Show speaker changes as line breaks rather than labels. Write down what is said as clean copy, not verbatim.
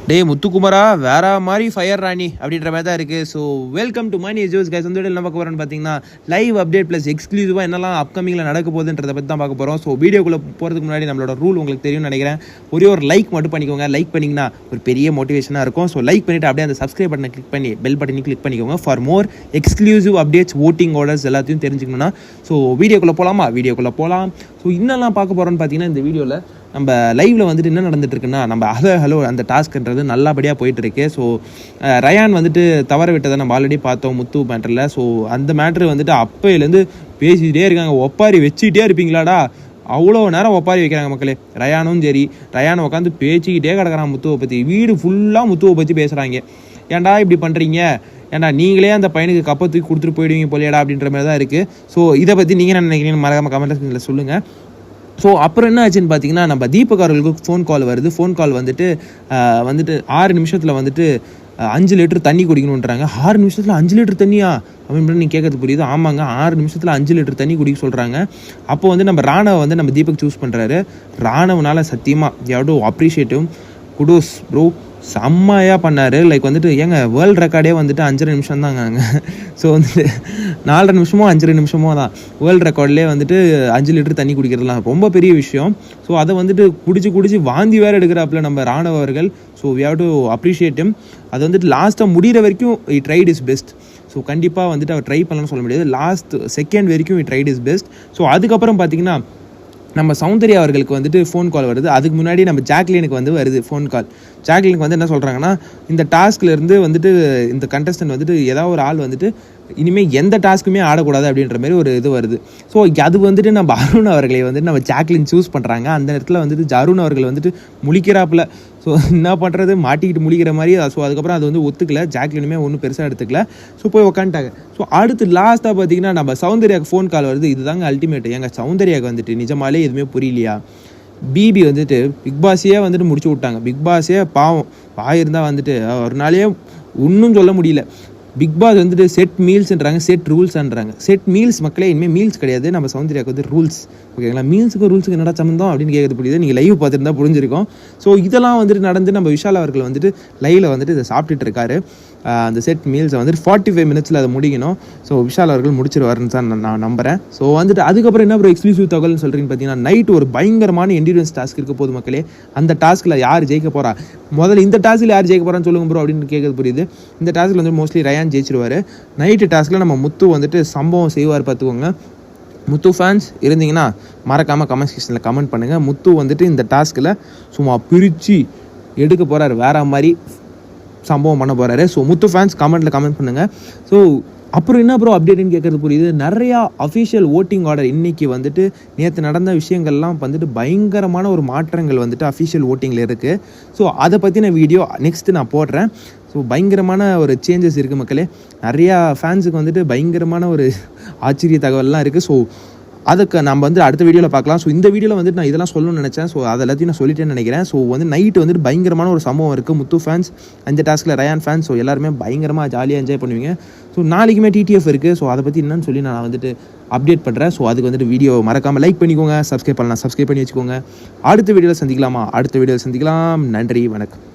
டே முத்துக்குமரா வேற மாதிரி ஃபயர் ராணி அப்படின்ற மாதிரி தான் இருக்குது. So welcome to Mani Jose guys. வந்து என்ன பார்க்க போகிறோன்னு பார்த்தீங்கன்னா லைவ் அப்டேட் ப்ளஸ் எக்ஸ்க்ளூசிவாக என்னெல்லாம் அப்கமிங்கில் நடக்க போகுதுன்றதை பற்றி தான் பார்க்க போகிறோம். ஸோ வீடியோக்குள்ளே போகிறதுக்கு முன்னாடி நம்மளோட ரூல் உங்களுக்கு தெரியும்னு நினைக்கிறேன். ஒரே ஒரு லைக் மட்டும் பண்ணிக்கோங்க. லைக் பண்ணிங்கன்னா ஒரு பெரிய மோட்டிவேஷனாக இருக்கும். ஸோ லைக் பண்ணிவிட்டு அப்படியே அந்த சப்ஸ்கிரைப் பட்டனை கிளிக் பண்ணி பெல் பட்டனை கிளிக் பண்ணிக்கோங்க for more exclusive updates, voting orders எல்லாத்தையும் தெரிஞ்சுக்கணும்னா. ஸோ வீடியோக்குள்ளே போகலாம். ஸோ இன்னெல்லாம் பார்க்க போகிறோன்னு பார்த்தீங்கன்னா இந்த வீடியோவில் நம்ம லைவில் வந்துட்டு என்ன நடந்துட்டு இருக்குன்னா, நம்ம ஹலோ அந்த டாஸ்க்ன்றது நல்லபடியாக போயிட்டுருக்கு. ஸோ ரயான் வந்துட்டு தவற விட்டதை நம்ம ஆல்ரெடி பார்த்தோம் முத்து மேட்டரில். ஸோ அந்த மேட்ரு வந்துட்டு அப்போலேருந்து பேசிக்கிட்டே இருக்காங்க. ஒப்பாரி வச்சுக்கிட்டே இருப்பீங்களாடா, அவ்வளோ நேரம் ஒப்பாரி வைக்கிறாங்க மக்களே. ரயானும் சரி, ரயானை உட்காந்து பேச்சிக்கிட்டே கிடக்கிறான் முத்துவை பற்றி. வீடு ஃபுல்லாக முத்துவை பற்றி பேசுகிறாங்க. ஏன்டா இப்படி பண்ணுறீங்க, ஏன்டா நீங்களே அந்த பையனுக்கு கப்பை தூக்கி கொடுத்துட்டு போயிடுவீங்க போலியாடா அப்படின்ற மாதிரி தான் இருக்குது. ஸோ இதை பற்றி நீங்கள் என்ன நினைக்கிறீங்கன்னு மறக்காம கமெண்ட்ஸில் சொல்லுங்கள். ஸோ அப்புறம் என்ன ஆச்சுன்னு பார்த்தீங்கன்னா, நம்ம தீபக் அவர்களுக்கு ஃபோன் கால் வருது. ஃபோன் கால் வந்துட்டு 6 நிமிஷத்தில் வந்துட்டு 5 லிட்டர் தண்ணி குடிக்கணுன்றாங்க. 6 நிமிஷத்தில் 5 லிட்டர் தண்ணியா அப்படின்னு நீங்கள் கேட்கறது புரியுது. ஆமாங்க, 6 நிமிஷத்தில் 5 லிட்டர் தண்ணி குடிக்க சொல்கிறாங்க. அப்போ வந்து நம்ம ராணவை வந்து நம்ம தீபக் சூஸ் பண்ணுறாரு. ராணவனால சத்தியமாக எவ்வளோ அப்ரிஷியேட்டிவ், குடோஸ் ப்ரோ, செம்மையாக பண்ணார். லைக் வந்துட்டு ஏங்க வேர்ல்டு ரெக்கார்டே வந்துட்டு 5.5 நிமிஷம் தாங்க. ஸோ வந்துட்டு 4.5 நிமிஷமோ 5.5 நிமிஷமோ தான் வேர்ல்டு ரெக்கார்ட்லேயே வந்துட்டு 5 லிட்டர் தண்ணி குடிக்கிறதுலாம் ரொம்ப பெரிய விஷயம். ஸோ அதை வந்துட்டு குடிச்சு வாந்தி வேறு எடுக்கிறாப்புல நம்ம ராணவ அவர்கள். So we have to appreciate him. அது வந்துட்டு லாஸ்ட்டாக முடிகிற வரைக்கும் he tried his best. So கண்டிப்பாக வந்துட்டு அவர் ட்ரை பண்ணலாம்னு சொல்ல முடியாது. லாஸ்ட் செகண்ட் வரைக்கும் he tried his best. So அதுக்கப்புறம் பார்த்தீங்கன்னா நம்ம சௌந்தர்யா அவர்களுக்கு வந்துட்டு ஃபோன் கால் வருது. அதுக்கு முன்னாடி நம்ம ஜாக்லினுக்கு வந்து வருது ஃபோன் கால். ஜாக்லினுக்கு வந்து என்ன சொல்கிறாங்கன்னா, இந்த டாஸ்க்லேருந்து வந்துட்டு இந்த கண்டஸ்டன்ட் வந்துட்டு ஏதாவது ஒரு ஆள் வந்துட்டு இனிமேல் எந்த டாஸ்க்குமே ஆடக்கூடாது அப்படின்ற மாதிரி ஒரு இது வருது. ஸோ அது வந்துட்டு நம்ம அருண் அவர்களை வந்துட்டு நம்ம ஜாக்லின் சூஸ் பண்ணுறாங்க. அந்த இடத்துல வந்துட்டு அருண் அவர்கள் வந்துட்டு முழிக்கிறாப்புல. ஸோ என்ன பண்ணுறது, மாட்டிக்கிட்டு முழிக்கிற மாதிரி. ஸோ அதுக்கப்புறம் அது வந்து ஒத்துக்கல, ஜாக்லினுமே ஒன்றும் பெருசாக எடுத்துக்கல. ஸோ போய் உக்காந்துட்டாங்க. ஸோ அடுத்து லாஸ்ட்டாக பார்த்தீங்கன்னா நம்ம சௌந்தர்யாவுக்கு ஃபோன் கால் வருது. இதுதாங்க அல்டிமேட். எங்கள் சௌந்தர்யாவுக்கு வந்துட்டு நிஜமாலே எதுவுமே புரியலையா, பிபி வந்துட்டு பிக் பாஸையே வந்துட்டு முடிச்சு விட்டாங்க. பிக் பாஸே பாவம் வாயிருந்தால் வந்துட்டு ஒரு நாளையே ஒன்றும் சொல்ல முடியல. பிக் பாஸ் வந்துட்டு செட் மீல்ஸ்ன்றாங்க, செட் ரூல்ஸ்ன்றாங்க. செட் மீல்ஸ் மக்களே, இனிமேல் மீல்ஸ் கிடையாது. நம்ம சௌந்தர்யாவுக்கு வந்து ரூல்ஸ். ஓகேங்களா, மீல்ஸுக்கு ரூல்ஸுக்கு என்னடா சம்மந்தம் அப்படின்னு கேட்குறது புரியுது. நீங்கள் லைவ் பார்த்துருந்தா புரிஞ்சிருக்கும். ஸோ இதெல்லாம் வந்துட்டு நடந்து நம்ம விஷால் அவர்கள் வந்துட்டு லைவில் வந்துட்டு இதை சாப்பிட்டுட்டு இருக்காரு. அந்த செட் மீல்ஸை வந்துட்டு 45 மினிட்ஸில் அதை முடிக்கணும். ஸோ விஷால் அவர்கள் முடிச்சிருவாருன்னு தான் நான் நம்புகிறேன். ஸோ வந்துட்டு அதுக்கப்புறம் என்ன ப்ரோ எக்ஸ்க்ளூசிவ் தகவல்னு சொல்கிறீங்கன்னு பார்த்தீங்கன்னா, நைட்டு ஒரு பயங்கரமான என்டியூரன்ஸ் டாஸ்க் இருக்க போது மக்களே. அந்த டாஸ்கில் யார் ஜெயிக்க போகிறா, முதல்ல இந்த டாஸ்கில் யார் ஜெயிக்க போகிறான்னு சொல்லுங்க ப்ரோ அப்படின்னு கேட்குறது புரியுது. இந்த டாஸ்கில் வந்து மோஸ்ட்லி ரயான் ஜெயிச்சிருவார். நைட்டு டாஸ்கில் நம்ம முத்து வந்துட்டு சம்பவம் செய்வார் பார்த்துக்கோங்க. முத்து ஃபேன்ஸ் இருந்தீங்கன்னா மறக்காமல் கமெண்ட் செக்ஷனில் கமெண்ட் பண்ணுங்கள். முத்து வந்துட்டு இந்த டாஸ்கில் சும்மா பிரித்து எடுக்க போகிறார், வேறு மாதிரி சம்பவம் பண்ண போகிறாரு. ஸோ முத்து ஃபேன்ஸ் கமெண்ட்டில் கமெண்ட் பண்ணுங்கள். ஸோ அப்புறம் என்ன ப்ரோ அப்டேட்டுன்னு கேட்குறது புரியுது. நிறையா அஃபிஷியல் ஓட்டிங் ஆர்டர் இன்றைக்கி வந்துட்டு நேற்று நடந்த விஷயங்கள்லாம் வந்துட்டு பயங்கரமான ஒரு மாற்றங்கள் வந்துட்டு அஃபிஷியல் ஓட்டிங்கில் இருக்குது. ஸோ அதை பற்றின வீடியோ நெக்ஸ்ட்டு நான் போடுறேன். ஸோ பயங்கரமான ஒரு சேஞ்சஸ் இருக்குது மக்களே. நிறையா ஃபேன்ஸுக்கு வந்துட்டு பயங்கரமான ஒரு ஆச்சரிய தகவல்லாம் இருக்குது. ஸோ அதுக்கு நம்ம வந்து அடுத்த வீடியோவில் பார்க்கலாம். ஸோ இந்த வீடியோவில் வந்துட்டு நான் இதெல்லாம் சொல்லணும்னு நினச்சேன். ஸோ அது எல்லாத்தையும் நான் சொல்லிட்டேன்னு நினைக்கிறேன். ஸோ வந்து நைட்டு வந்துட்டு பயங்கரமான ஒரு சம்பவம் இருக்குது. முத்து ஃபேன்ஸ், அந்த டாஸ்கில் ரயான் ஃபேன்ஸ், ஸோ எல்லாருமே பயங்கரமாக ஜாலியாக என்ஜாய் பண்ணுவீங்க. ஸோ நாளைக்குமே டிடிஎஃப் இருக்குது. ஸோ அதை பற்றி என்னன்னு சொல்லி நான் வந்துட்டு அப்டேட் பண்ணுறேன். ஸோ அதுக்கு வந்துட்டு வீடியோ மறக்காமல் லைக் பண்ணிக்கோங்க, சப்ஸ்கிரைப் பண்ணலாம், சப்ஸ்கிரைப் பண்ணி வச்சுக்கோங்க. அடுத்த வீடியோவில் சந்திக்கலாமா? அடுத்த வீடியோவில் சந்திக்கலாம். நன்றி, வணக்கம்.